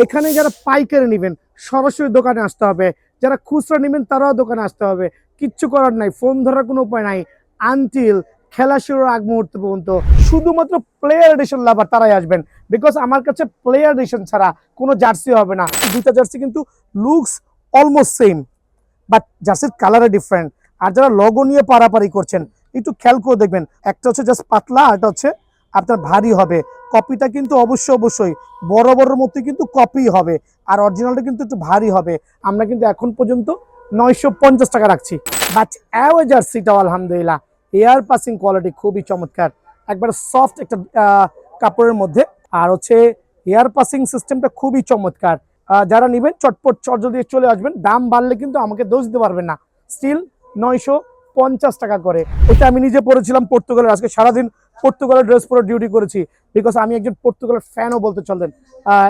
এখানে যারা পাইকারি নেবেন সরাসরি দোকানে আসতে হবে, যারা খুচরা নেবেন তারাও দোকানে আসতে হবে। কিচ্ছু করার নাই, ফোন ধরার কোনো উপায় নাই আনটিল খেলা শুরুর আগ মুহূর্ত পর্যন্ত। শুধুমাত্র প্লেয়ার এডিশন লাভার তারাই আসবেন, বিকজ আমার কাছে প্লেয়ার এডিশন ছাড়া কোনো জার্সি হবে না। দুইটা জার্সি কিন্তু লুকস অলমোস্ট সেম, বাট জার্সির কালারে ডিফারেন্ট। আর যারা লগো নিয়ে পারাপারি করছেন একটু খেয়াল করে দেখবেন, একটা হচ্ছে জাস্ট পাতলা, একটা হচ্ছে আপনার ভারী হবে। কপিটা কিন্তু অবশ্যই বড় বড় মতো কিন্তু কপি হবে, আর অরিজিনালটা কিন্তু একটু ভারী হবে। আমরা কিন্তু এখন পর্যন্ত 950 টাকা রাখছি। বাট অ্যাওয়ে জার্সিটাও আলহামদুলিল্লাহ এয়ার পাসিং কোয়ালিটি খুবই চমৎকার, একবার সফট একটা কাপড়ের মধ্যে। আর হচ্ছে এয়ার পাসিং সিস্টেমটা খুবই চমৎকার। যারা নেবেন চটপট চর্জা দিয়ে চলে আসবেন। দাম বাড়লে কিন্তু আমাকে দোষ দিতে পারবেন না। স্টিল 950 টাকা করে। এটা আমি নিজে পরেছিলাম পর্তুগালের, আজকে সারাদিন পর্তুগালের ড্রেস পরে ডিউটি করেছি, বিকজ আমি একজন পর্তুগালের ফ্যানও বলতে চলতেন।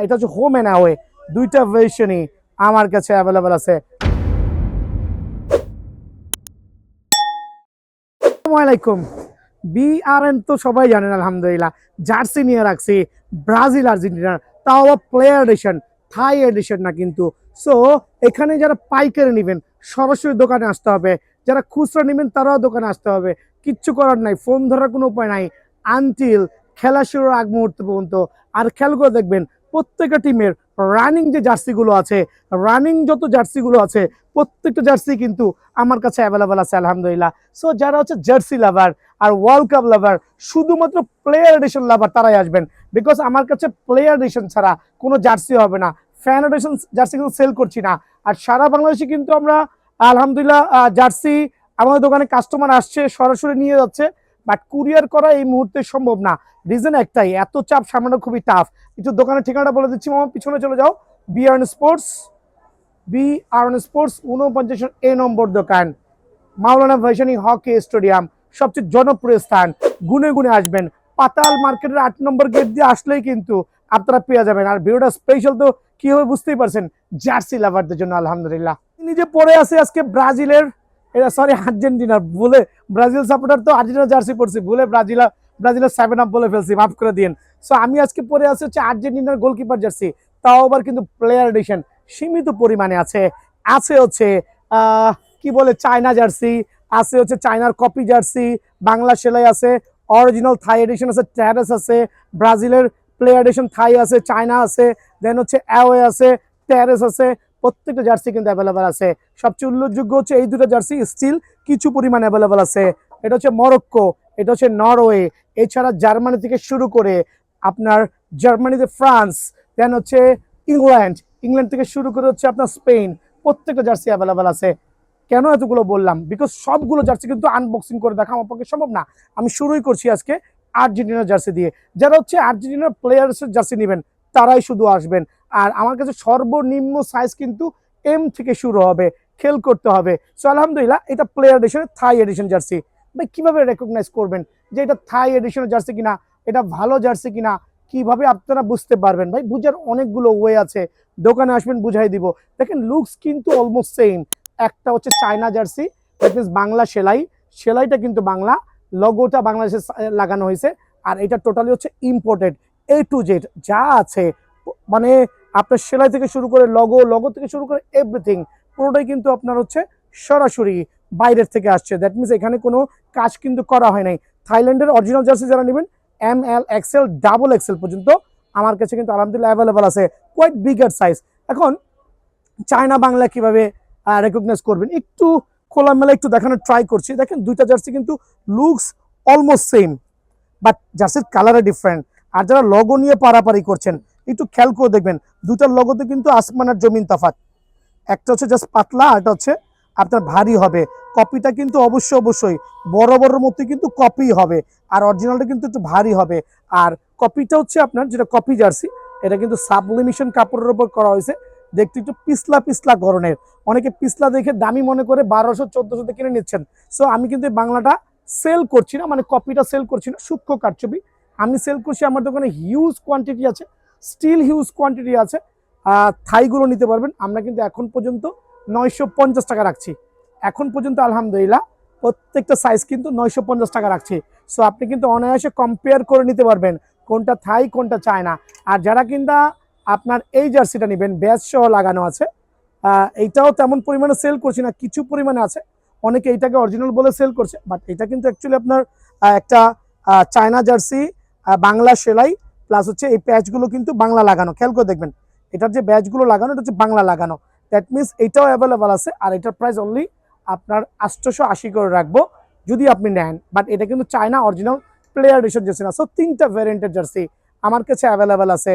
এটা হচ্ছে হোম অ্যান্ড অ্যাওয়ে, দুইটা ভার্সনই আমার কাছে অ্যাভেলেবেল আছে। আসসালামু আলাইকুম। বিআরএন তো সবাই জানেন আলহামদুলিল্লাহ, জার্সি নিয়ে রাখছি ব্রাজিল আর্জেন্টিনার, তাও প্লেয়ার এডিশন, থাই এডিশন না কিন্তু। সো এখানে যারা পাইকারি নেবেন সরাসরি দোকানে আসতে হবে, যারা খুচরা নেবেন তারাও দোকানে আসতে হবে। কিচ্ছু করার নাই, ফোন ধরার কোনো উপায় নাই আনটিল খেলা শুরুর আগ মুহূর্ত পর্যন্ত। আর খেয়াল করে দেখবেন প্রত্যেকটা টিমের রানিং যে জার্সিগুলো আছে, রানিং যত জার্সিগুলো আছে প্রত্যেকটা জার্সি কিন্তু আমার কাছে অ্যাভেলেবেল আছে আলহামদুলিল্লাহ। সো যারা হচ্ছে জার্সি লাভার আর ওয়ার্ল্ড কাপ লাভার, শুধুমাত্র প্লেয়ার এডিশন লাভার তারাই আসবেন, বিকজ আমার কাছে প্লেয়ার এডিশন ছাড়া কোনো জার্সি হবে না। ফ্যান এডিশন জার্সি কিন্তু সেল করছি না। আর সারা বাংলাদেশে কিন্তু আমরা আলহামদুলিল্লাহ জার্সি আমাদের দোকানে কাস্টমার আসছে, সরাসরি নিয়ে যাচ্ছে, বাট কুরিয়ার করা এই মুহূর্তে সম্ভব না। রিজন একটাই, এত চাপ সামলানো খুবই টাফ। একটু দোকানের ঠিকানাটা বলে দিচ্ছি, মামা পিছনে চলে যাও। বিআরএন স্পোর্টস, বিআরএন স্পোর্টস 49 এ নম্বর দোকান, মাওলানা ভাসানী হকি স্টেডিয়াম, সবচেয়ে জনপ্রিয় স্থান। গুনে গুনে আসবেন, পাতাল মার্কেটের 8 নম্বর গেট দিয়ে আসলেই কিন্তু আপনারা পেয়ে যাবেন। আর ভিডিওটা স্পেশাল তো কি হবে বুঝতেই পারছেন, জার্সি লাভারদের জন্য আলহামদুলিল্লাহ। নিজে পরে আছে আজকে ব্রাজিলের, এটা সরি আর্জেন্টিনার, বলে ব্রাজিল সাপোর্টার তো আর্জেন্টিনা জার্সি পরছি, ভুলে ব্রাজিলের 7 আপ বলে ফেলছি, মাফ করে দিন। সো আমি আজকে পরে আছে হচ্ছে আর্জেন্টিনার গোলকিপার জার্সি, তাও আবার কিন্তু প্লেয়ার এডিশন সীমিত পরিমাণে আছে। আছে হচ্ছে কি বলে চায়না জার্সি, আছে হচ্ছে চায়নার কপি জার্সি, বাংলা সেলাই আছে, অরিজিনাল থাই এডিশন আছে, ট্যারেস আছে, ব্রাজিলের প্লেয়ার এডিশন থাই আছে, চায়না আছে, দেন হচ্ছে অ্যাওয়ে আছে, ট্যারেস আছে। প্রত্যেকটা জার্সি কিন্তু অ্যাভেলেবেল আছে। সবচেয়ে উল্লেখযোগ্য হচ্ছে এই দুটো জার্সি স্টিল কিছু পরিমাণ অ্যাভেলেবেল আছে। এটা হচ্ছে মরক্কো, এটা হচ্ছে নরওয়ে, এছাড়া জার্মানি থেকে শুরু করে আপনার জার্মানিতে ফ্রান্স, দেন হচ্ছে ইংল্যান্ড থেকে শুরু করে হচ্ছে আপনার স্পেন, প্রত্যেকটা জার্সি অ্যাভেলেবেল আছে। কেন এতগুলো বললাম, বিকজ সবগুলো জার্সি কিন্তু আনবক্সিং করে দেখা আমার পক্ষে সম্ভব না। আমি শুরুই করছি আজকে আর্জেন্টিনার জার্সি দিয়ে। যারা হচ্ছে আর্জেন্টিনার প্লেয়ার্সের জার্সি নেবেন তারাই শুধু আসবেন। আর আমার কাছে সর্বনিম্ন সাইজ কিন্তু এম থেকে শুরু হবে, খেল করতে হবে। সো আলহামদুলিল্লাহ এটা প্লেয়ার এডিশনের থাই এডিশন জার্সি। ভাই কিভাবে রেকগনাইজ করবেন যে এটা থাই এডিশনের জার্সি কিনা, এটা ভালো জার্সি কিনা, কিভাবে আপনারা বুঝতে পারবেন? ভাই বুঝার অনেকগুলো ওয়ে আছে, দোকানে আসবেন বুঝাই দিব। দেখেন লুকস কিন্তু অলমোস্ট সেম। একটা হচ্ছে China jersey, that means Bangla সেলাই, সেলাইটা কিন্তু বাংলা, লোগোটা বাংলাদেশে লাগানো হয়েছে। আর এটা টোটালি হচ্ছে ইম্পোর্টেড, এ টু জেড যা আছে, মানে আপনার সেলাই থেকে শুরু করে লগো থেকে শুরু করে এভরিথিং পুরোটাই কিন্তু আপনার হচ্ছে সরাসরি বাইরের থেকে আসছে। দ্যাট মিনস এখানে কোনো কাজ কিন্তু করা হয় নাই। থাইল্যান্ডের অরিজিনাল জার্সি যারা নেবেন ML XL ডাবল XL পর্যন্ত আমার কাছে কিন্তু আলহামদুলিল্লাহ অ্যাভেলেবল আছে, কোয়াইট বিগার সাইজ। এখন চায়না বাংলা কিভাবে রেকগনাইজ করবেন একটু খোলামেলা একটু দেখানোর ট্রাই করছি। দেখেন দুইটা জার্সি কিন্তু লুকস অলমোস্ট সেম, বাট জার্সির কালারে ডিফারেন্ট। আর যারা লগো নিয়ে পারাপারি করছেন একটু খেয়াল করে দেখবেন, দুটার লগোতে কিন্তু আসমান আর জমিন তফাৎ। একটা হচ্ছে জাস্ট পাতলা, আর একটা হচ্ছে আপনার ভারী হবে। কপিটা কিন্তু অবশ্যই বড় বড় মতো কিন্তু কপি হবে, আর অরিজিনালটা কিন্তু একটু ভারী হবে। আর কপিটা হচ্ছে আপনার যেটা কপি জার্সি, এটা কিন্তু সাবলিমিশন কাপড়ের উপর করা হয়েছে, দেখতে একটু পিছলা পিছলা ধরনের। অনেকে পিছলা দেখে দামি মনে করে 1200-1400 কিনে নিচ্ছেন। সো আমি কিন্তু বাংলাটা সেল করছি না, মানে কপিটা সেল করছি না, সূক্ষ্ম কারচুপি আমি সেল করছি। আমার দোকানে হিউজ কোয়ান্টিটি আছে, স্টিল হিউজ কোয়ান্টিটি আছে। থাইগুলো নিতে পারবেন। আমরা কিন্তু এখন পর্যন্ত 950 টাকা রাখছি, এখন পর্যন্ত আলহামদুলিল্লাহ প্রত্যেকটা সাইজ কিন্তু 950 টাকা রাখছি। সো আপনি কিন্তু অনায়াসে কম্পেয়ার করে নিতে পারবেন কোনটা থাই কোনটা চায়না। আর যারা কিনা আপনার এই জার্সিটা নেবেন, ব্যাচ সহ লাগানো আছে। এইটাও তেমন পরিমাণে সেল করছি না, কিছু পরিমাণে আছে। অনেকে এইটাকে অরিজিনাল বলে সেল করছে, বাট এটা কিন্তু অ্যাকচুয়ালি আপনার একটা চায়না জার্সি, বাংলা সেলাই, প্লাস হচ্ছে এই প্যাচগুলো কিন্তু বাংলা লাগানো। খেয়াল করে দেখবেন এটার যে ব্যাচগুলো লাগানো এটা হচ্ছে বাংলা লাগানো। দ্যাট মিনস এটাও অ্যাভেলেবেল আছে। আর এটার প্রাইস অনলি আপনার 880 করে রাখবো যদি আপনি নেন। বাট এটা কিন্তু China original player addition jersey না। সো 3টা ভ্যারিয়েন্টের জার্সি আমার কাছে অ্যাভেলেবেল আছে।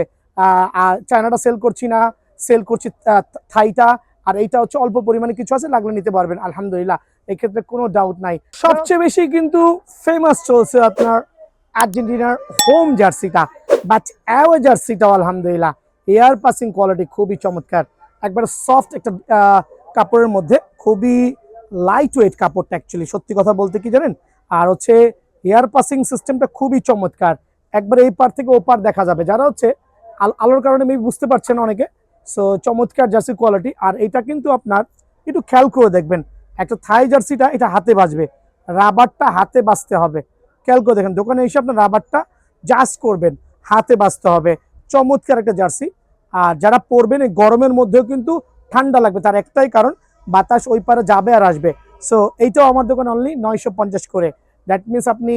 আর চায়নাটা সেল করছি না, সেল করছি থাইটা। আর এইটা হচ্ছে অল্প পরিমাণে কিছু আছে, লাগলে নিতে পারবেন আলহামদুলিল্লাহ, এক্ষেত্রে কোনো ডাউট নাই। সবচেয়ে বেশি কিন্তু ফেমাস চলছে আপনার আর্জেন্টিনার হোম জার্সিটা, বাট অ্যাওয়ে জার্সিটাও আলহামদুলিল্লাহ এয়ার পাসিং কোয়ালিটি খুবই চমৎকার। একবার সফট একটা কাপড়ের মধ্যে, খুবই লাইট ওয়েট কাপড়টা অ্যাকচুয়ালি, সত্যি কথা বলতে কি জানেন। আর হচ্ছে এয়ার পাসিং সিস্টেমটা খুবই চমৎকার, একবার এই পার থেকে ও পার দেখা যাবে। যারা হচ্ছে আলোর কারণে আমি বুঝতে পারছেন অনেকে। সো চমৎকার জার্সি কোয়ালিটি। আর এটা কিন্তু আপনার একটু খেয়াল করে দেখবেন, একটা থাই জার্সিটা এটা হাতে বাজবে, রাবারটা হাতে বাজতে হবে। খেয়াল করে দেখেন, দোকানে এসে আপনার রাবারটা জাস্ট করবেন, হাতে বাজতে হবে। চমৎকার একটা জার্সি। আর যারা পরবেন এই গরমের মধ্যেও কিন্তু ঠান্ডা লাগবে, তার একটাই কারণ বাতাস ওই পারে যাবে আর আসবে। সো এইটাও আমার দোকানে অনলি 950 করে। দ্যাট মিনস আপনি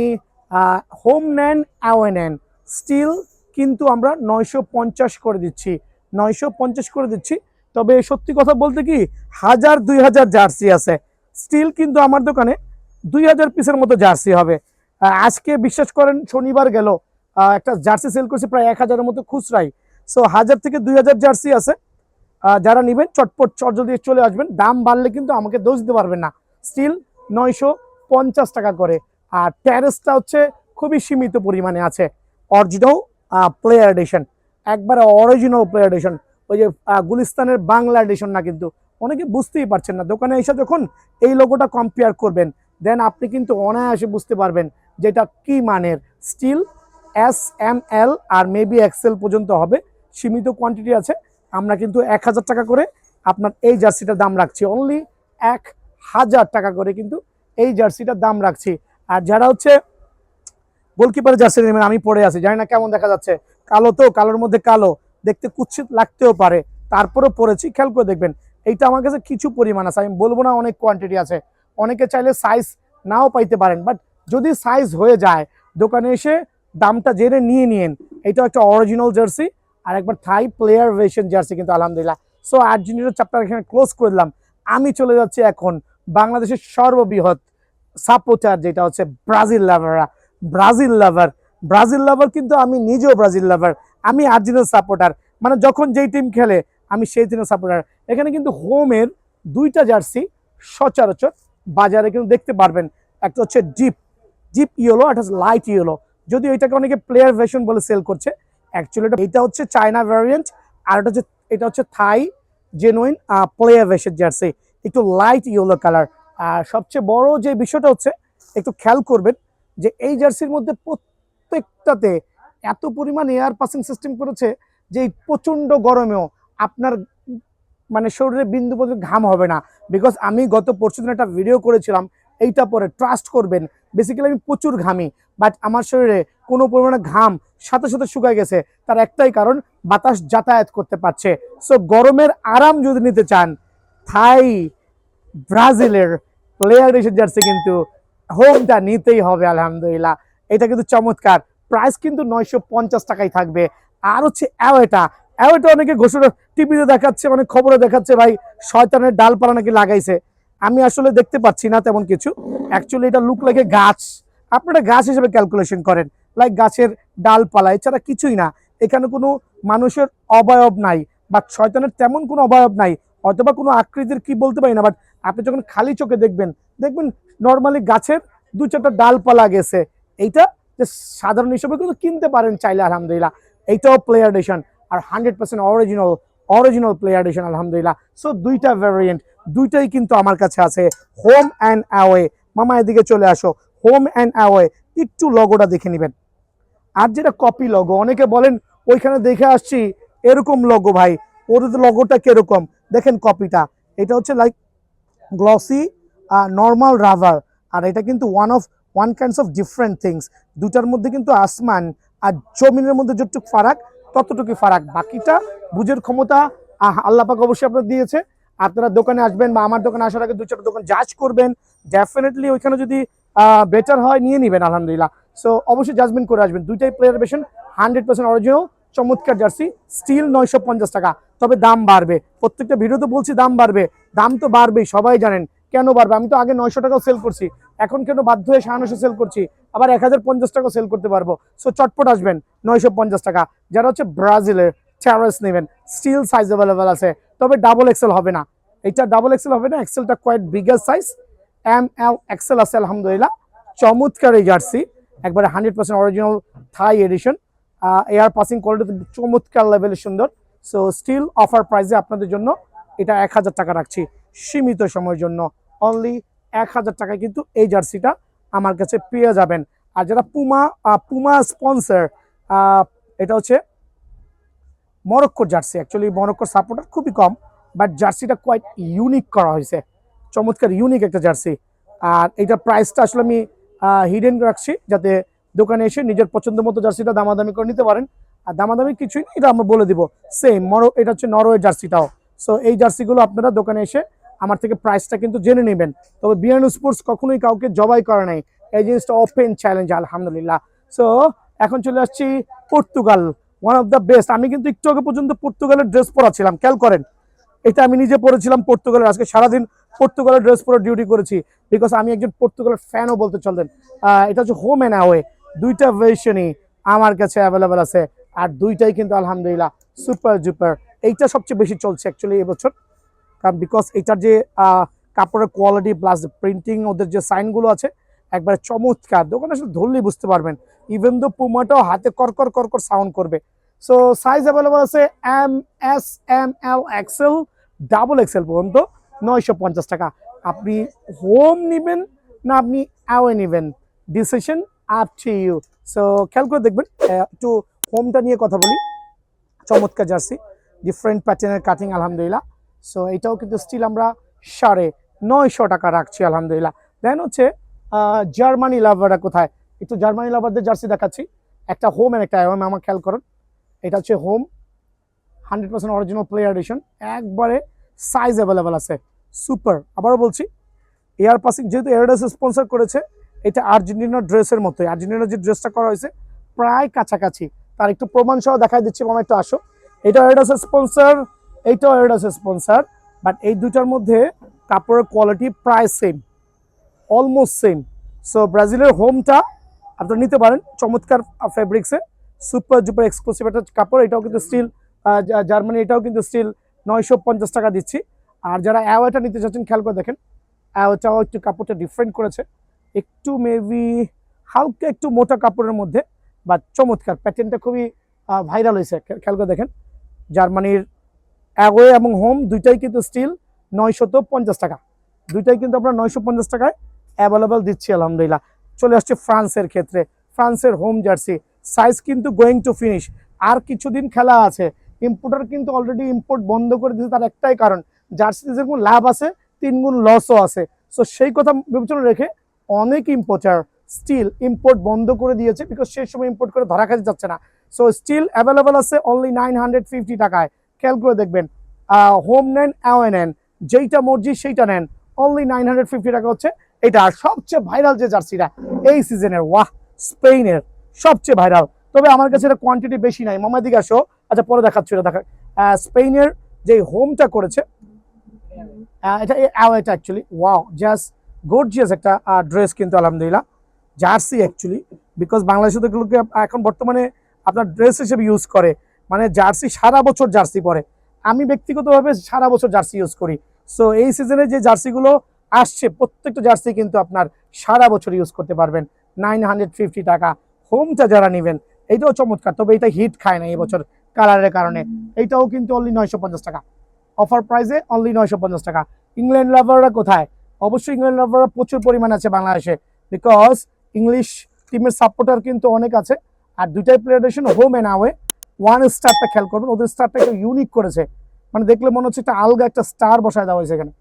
হোম নেন অ্যাওয়ে নেন, স্টিল কিন্তু আমরা 950 করে দিচ্ছি, 950 করে দিচ্ছি। তবে সত্যি কথা বলতে কি, 1000-2000 জার্সি আছে, স্টিল কিন্তু আমার দোকানে 2000 পিসের মতো জার্সি হবে। আজকে বিশ্বাস করেন শনিবার গেল, একটা জার্সি সেল করছে প্রায় 1000-এর মতো খুচরাই। সো 1000 থেকে 2000 জার্সি আছে। যারা নেবেন চটপট চটজল দিয়ে চলে আসবেন, দাম বাড়লে কিন্তু আমাকে দোষ দিতে পারবেন না। স্টিল 950 টাকা করে। আর ট্যারেসটা হচ্ছে খুবই সীমিত পরিমাণে আছে, অরিজিনাল প্লেয়ার এডিশন, একবারে অরিজিনাল প্লেয়ার এডিশন। ওই যে গুলিস্তানের বাংলা এডিশন না, কিন্তু অনেকে বুঝতেই পারছেন না। দোকানে এসে যখন এই লোগোটা কম্পেয়ার করবেন, দেন আপনি কিন্তু অনায়াসে বুঝতে পারবেন যে এটা কি মানের। স্টিল SML আর মেবি XL পর্যন্ত হবে, সীমিত কোয়ান্টিটি আছে। আমরা কিন্তু 1000 টাকা করে আপনার এই জার্সিটার দাম রাখছি, অনলি 1000 টাকা করে কিন্তু এই জার্সিটার দাম রাখছি। আর যারা হচ্ছে গোলকিপারের জার্সি নেবেন, আমি পরে আছি, জানি না কেমন দেখা যাচ্ছে, কালো তো, কালোর মধ্যে কালো, দেখতে কুৎসিত লাগতেও পারে, তারপরেও পরেছি। খেয়াল করে দেখবেন এইটা আমার কাছে কিছু পরিমাণ আছে, আমি বলবো না অনেক কোয়ান্টিটি আছে। অনেকে চাইলে সাইজ নাও পাইতে পারেন, বাট যদি সাইজ হয়ে যায় দোকানে এসে দামটা জেনে নিয়ে নিন। এটা একটা অরিজিনাল জার্সি, আর একবার থাই প্লেয়ার ভার্সন জার্সি কিন্তু আলহামদুলিল্লাহ। সো আর্জেন্টিনার চ্যাপ্টার এখানে ক্লোজ করে দিলাম। আমি চলে যাচ্ছি এখন বাংলাদেশের সর্ববৃহৎ সাপোর্টার, যেটা হচ্ছে ব্রাজিল লাভাররা। ব্রাজিল লাভার কিন্তু আমি নিজেও ব্রাজিল লাভার, আমি আর্জেন্টিনার সাপোর্টার। মানে যখন যেই টিম খেলে আমি সেই টিমের সাপোর্টার। এখানে কিন্তু হোমের 2টা জার্সি সচরাচর বাজারে কিন্তু দেখতে পারবেন, একটা হচ্ছে ডিপ ইয়েলো, একটা হচ্ছে লাইট ইয়েলো। যদিও এটাকে অনেকে প্লেয়ার ভার্সন বলে সেল করছে, অ্যাকচুয়ালি এটা হচ্ছে চায়না ভ্যারিয়েন্ট। আর এটা হচ্ছে থাই জেনুইন প্লেয়ার ভার্সন জার্সি, একটু লাইট ইয়েলো কালার। আর সবচেয়ে বড় যে বিষয়টা হচ্ছে, একটু খেয়াল করবেন যে এই জার্সির মধ্যে প্রত্যেকটাতে এত পরিমাণ এয়ার পাসিং সিস্টেম করেছে যে এই প্রচন্ড গরমেও আপনার মানে শরীরে বিন্দু পর্যন্ত ঘাম হবে না। বিকজ আমি গত পরশুদিন একটা ভিডিও করেছিলাম এইটা পরে, ট্রাস্ট করবেন বেসিক্যালি আমি প্রচুর ঘামি, বাট আমার শরীরে কোনো পরিমাণে ঘাম সাথে সাথে শুকায় গেছে। তার একটাই কারণ, বাতাস যাতায়াত করতে পারছে। সো গরমের আরাম যদি নিতে চান, থাই ব্রাজিলের প্লেয়ার এডিশন জার্সি কিন্তু হোমটা নিতেই হবে আলহামদুলিল্লাহ। এটা কিন্তু চমৎকার, প্রাইস কিন্তু 950 টাকাই থাকবে। আর হচ্ছে অ্যাওয়েটা অনেকে ঘোষণা টিভিতে দেখাচ্ছে, অনেক খবরে দেখাচ্ছে ভাই শয়তানের ডালপালা নাকি লাগাইছে। আমি আসলে দেখতে পাচ্ছি না তেমন কিছু, অ্যাকচুয়ালি এটা লুক লাগে গাছ, আপনারা গাছ হিসেবে ক্যালকুলেশন করেন, লাইক গাছের ডালপালা, এছাড়া কিছুই না। এখানে কোনো মানুষের অবয়ব নাই, বা শয়তানের তেমন কোনো অবয়ব নাই, অথবা কোনো আকৃতির কি বলতে পারি না। বাট আপনি যখন খালি চোখে দেখবেন নর্মালি গাছের 2-4টা ডালপালা গেছে। এইটা যে সাধারণ হিসেবে কিন্তু কিনতে পারেন চাইলে আলহামদুলিল্লাহ। এইটাও প্লেয়ার এডিশন, আর 100% অরিজিনাল প্লেয়ার এডিশন আলহামদুলিল্লাহ। সো 2টা ভ্যারিয়েন্ট, 2টাই কিন্তু আমার কাছে আছে, হোম অ্যান্ড অ্যাওয়ে। মামা এদিকে চলে আসো, হোম অ্যান্ড অ্যাওয়ে। একটু লগোটা দেখে নেবেন। আর যেটা কপি লগো, অনেকে বলেন ওইখানে দেখে আসছি এরকম লগো, ভাই ওদের লগোটা কিরকম দেখেন, কপিটা এটা হচ্ছে লাইক গ্লসি নর্মাল রাবার। আর এটা কিন্তু one kinds of different things. দুটার মধ্যে কিন্তু আসমান আর জমিনের মধ্যে যতটুকু ফারাক, ততটুকু ফারাক, বাকিটা বুঝের ক্ষমতা আল্লাহ পাক অবশ্যই আপনার দিয়েছে। আপনারা দোকানে আসবেন বা আমার দোকানে আসার আগে 2-4টা দোকান জাজ করবেন, ডেফিনেটলি ওইখানে যদি বেটার হয় নিয়ে নেবেন আলহামদুলিল্লাহ। সো অবশ্যই জাজমেন্ট করে আসবেন। দুইটাই প্লেয়ার বেশন 100% অরিজিনাল চমৎকার জার্সি, স্টিল 950 টাকা। তবে দাম বাড়বে, প্রত্যেকটা ভিডিওতে বলছি দাম বাড়বে, দাম তো বাড়বেই, সবাই জানেন কেন বাড়বে। আমি তো আগে 900 টাকাও সেল করছি, এখন কেন বাধ্য হয়ে 950 সেল করছি, আবার 1050 টাকাও সেল করতে পারবো। সো চটপট আসবেন 950 টাকা। যারা হচ্ছে ব্রাজিলের টেরাস নেবেন, স্টিল সাইজ অ্যাভেলেবেল আছে, তবে ডাবল এক্সেল হবে না, এটা ডাবল এক্সেল হবে না, এক্সেলটা quite bigger size, ML XL আছে আলহামদুলিল্লাহ। চমৎকার এই জার্সি, একবারে 100% original Thai edition, air passing quality চমৎকার লেভেলে সুন্দর। সো স্টিল অফার প্রাইসে আপনাদের জন্য এটা 1000 টাকা রাখছি সীমিত সময়ের জন্য, অনলি 1000 টাকায় কিন্তু এই জার্সিটা আমার কাছে পেয়ে যাবেন। আর যারা পুমা স্পন্সর, এটা হচ্ছে মরক্কোর জার্সি, অ্যাকচুয়ালি মরক্কোর সাপোর্টার খুবই কম, বাট জার্সিটা কোয়াইট ইউনিক করা হয়েছে, চমৎকার ইউনিক একটা জার্সি। আর এইটার প্রাইসটা আসলে আমি হিডেন রাখছি, যাতে দোকানে এসে নিজের পছন্দ মতো জার্সিটা দামাদামি করে নিতে পারেন। আর দামাদামি কিছুই নেই, এটা আমরা বলে দিব সেম এটা হচ্ছে নরওয়ে জার্সিটাও। সো এই জার্সিগুলো আপনারা দোকানে এসে আমার থেকে প্রাইসটা কিন্তু জেনে নেবেন। তবে বিয়ান স্পোর্টস কখনোই কাউকে জবাই করে নাই, এই জিনিসটা ওপেন চ্যালেঞ্জ আলহামদুলিল্লাহ। সো এখন চলে আসছি Portugal, one of the best. আমি কিন্তু একটু আগে পর্যন্ত পর্তুগালের ড্রেস পরা ছিলাম, খেয়াল করেন, এটা আমি নিজে পরেছিলাম পর্তুগালের। আজকে সারাদিন পর্তুগালের ড্রেস পরে ডিউটি করেছি, বিকজ আমি একজন পর্তুগালের ফ্যানও বলতে চলতেন। এটা হচ্ছে হোম অ্যান্ড অ্যাওয়ে, দুইটা ভার্সনই আমার কাছে অ্যাভেলেবেল আছে, আর দুইটাই কিন্তু আলহামদুলিল্লাহ সুপার জুপার। এইটা সবচেয়ে বেশি চলছে অ্যাকচুয়ালি এবছর, কারণ বিকজ এটার যে কাপড়ের কোয়ালিটি প্লাস প্রিন্টিং, ওদের যে সাইনগুলো আছে একবারে চমৎকার, দোকানে আসলে ধরলেই বুঝতে পারবেন। ইভেন দো পুমাটাও হাতে করকর করকর সাউন্ড করবে। সো সাইজ অ্যাভেলেবল আছে MS, ML, XL, double XL পর্যন্ত 950 টাকা। আপনি হোম নেবেন না আপনি অ্যাওয়ে নেবেন, decision up to you. So খেয়াল করে দেখবেন। একটু হোমটা নিয়ে কথা বলি, চমৎকার জার্সি, ডিফারেন্ট প্যাটার্নের কাটিং আলহামদুলিল্লাহ। সো এটাও কিন্তু স্টিল আমরা 950 টাকা রাখছি আলহামদুলিল্লাহ। দেন হচ্ছে জার্মানি লাভাররা কোথায়, একটু জার্মানি লাভারদের জার্সি দেখাচ্ছি, একটা হোম এন্ড একটা অ্যাওয়ে। আমার খেয়াল করুন, এটা হচ্ছে হোম 100% অরিজিনাল প্লেয়ার এডিশন, একবারে সাইজ অ্যাভেলেবেল আছে, সুপার। আবারও বলছি, এয়ার পাসিং যেহেতু এয়ারডাস স্পন্সর করেছে, এটা আর্জেন্টিনার ড্রেসের মতোই, আর্জেন্টিনার যে ড্রেসটা করা হয়েছে প্রায় কাছাকাছি, তার একটু প্রমাণ সহ দেখাই দিচ্ছি। মামা একটু আসো, এটা এয়ারডাস স্পন্সর, এইটাও এয়ারডাস স্পন্সর, বাট এই দুইটার মধ্যে কাপড়ের কোয়ালিটি প্রায় সেম, অলমোস্ট সেম। সো ব্রাজিলের হোমটা আপনারা নিতে পারেন, চমৎকার ফেব্রিক্সে, সুপার জুপার এক্সক্লুসিভ একটা কাপড়। এটাও কিন্তু স্টিল জার্মানি, এটাও কিন্তু স্টিল 950 টাকা দিচ্ছি। আর যারা অ্যাওয়েটা নিতে চাচ্ছেন খেয়াল করে দেখেন, অ্যাওয়েটাও একটু কাপড়টা ডিফারেন্ট করেছে, একটু মেবি হালকা একটু মোটা কাপড়ের মধ্যে, বা চমৎকার প্যাটার্নটা খুবই ভাইরাল হয়েছে, খেয়াল করে দেখেন। জার্মানির অ্যাওয়ে এবং হোম দুইটাই কিন্তু স্টিল 950 টাকা, দুইটাই কিন্তু আমরা 950 টাকায় অ্যাভেলেবল দিচ্ছি আলহামদুলিল্লাহ। চলে আসছে ফ্রান্সের ক্ষেত্রে, ফ্রান্সের হোম জার্সি, সাইজ কিন্তু গোয়িং টু ফিনিশ, আর কিছুদিন খেলা আছে। ইম্পোর্টার কিন্তু অলরেডি ইম্পোর্ট বন্ধ করে দিয়েছে, তার একটাই কারণ, জার্সিতে যেরকম লাভ আছে 3 গুণ লসও আছে। সো সেই কথা বিবেচনা রেখে অনেক ইম্পোর্টার স্টিল ইম্পোর্ট বন্ধ করে দিয়েছে, বিকজ সেই সময় ইম্পোর্ট করে ধরা খেতে যাচ্ছে না। সো স্টিল অ্যাভেলেবল আছে অনলি 950 টাকায়। খেয়াল করে দেখবেন, হোম নেন অ্যাওয়ে নেন, যেইটা মর্জি সেইটা নেন, অনলি 950 টাকা হচ্ছে এটা। আর সবচেয়ে ভাইরাল যে জার্সিটা এই সিজনের, ওয়াহ, স্পেনের সবচেয়ে ভাইরাল, তবে আমার কাছে এটা কোয়ান্টিটি বেশি নাই। মামা দিকে আসো, আচ্ছা পরে দেখাচ্ছি, এটা দেখা। স্পেনের যে হোমটা করেছে, এটা এটা অ্যাকচুয়ালি ওয়াও, জাস্ট গর্জিয়াস একটা ড্রেস কিন্তু আলহামদুলিল্লাহ, জার্সি অ্যাকচুয়ালি, বিকজ বাংলাদেশে তো এগুলোকে এখন বর্তমানে আপনার ড্রেস হিসেবে ইউজ করে, মানে জার্সি সারা বছর জার্সি পরে। আমি ব্যক্তিগতভাবে সারা বছর জার্সি ইউজ করি। সো এই সিজনে যে জার্সিগুলো আসছে প্রত্যেকটা জার্সি কিন্তু আপনার সারা বছর ইউজ করতে পারবেন। 950 টাকা হোমটা যারা নেবেন, এইটাও চমৎকার, তবে এটা হিট খায় না এবছর কালারের কারণে। এইটাও কিন্তু অনলি 950 টাকা, অফার প্রাইসে অনলি 950 টাকা। ইংল্যান্ড লাভাররা কোথায়, অবশ্যই ইংল্যান্ড লাভাররা প্রচুর পরিমাণে আছে বাংলাদেশে, বিকজ ইংলিশ টিমের সাপোর্টার কিন্তু অনেক আছে। আর দুইটাই প্লেয়ারেশন হোম অ্যান্ড অ্যাওয়ে। ওয়ান স্টারটা খেয়াল করবেন, ওদের স্টারটা একটা ইউনিক করেছে, মানে দেখলে মনে হচ্ছে একটা আলগা একটা স্টার বসায় দেওয়া হয়েছে এখানে,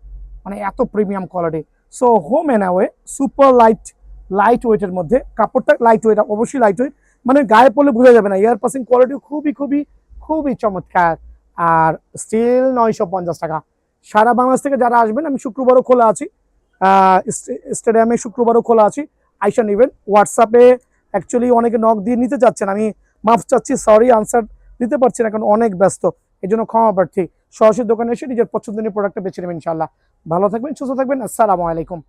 মানে এত premium quality. So home and away, super light ওয়েটের মধ্যে, কাপড়টা লাইট ওয়েট, অবশ্যই লাইট ওয়েট, মানে গায়ে পড়লে বোঝা যাবে না। এয়ার পাসিং কোয়ালিটি খুবই খুবই খুবই চমৎকার। আর স্টিল 950 টাকা। সারা বাংলাদেশ থেকে যারা আসবেন, আমি শুক্রবারও খোলা আছি, স্টেডিয়ামে শুক্রবারও খোলা আছি, আইসা নেবেন। হোয়াটসঅ্যাপে অ্যাকচুয়ালি অনেকে নক দিয়ে নিতে যাচ্ছেন, আমি মাফ চাচ্ছি, সরি আনসার দিতে পারছি না কারণ অনেক ব্যস্ত, এই জন্য ক্ষমা প্রার্থী। সরাসরি দোকানে এসে নিজের পছন্দনীয় প্রোডাক্টটা বেছে নেবেন ইনশাল্লাহ। ভালো থাকবেন, সুস্থ থাকবেন, আসসালামু আলাইকুম।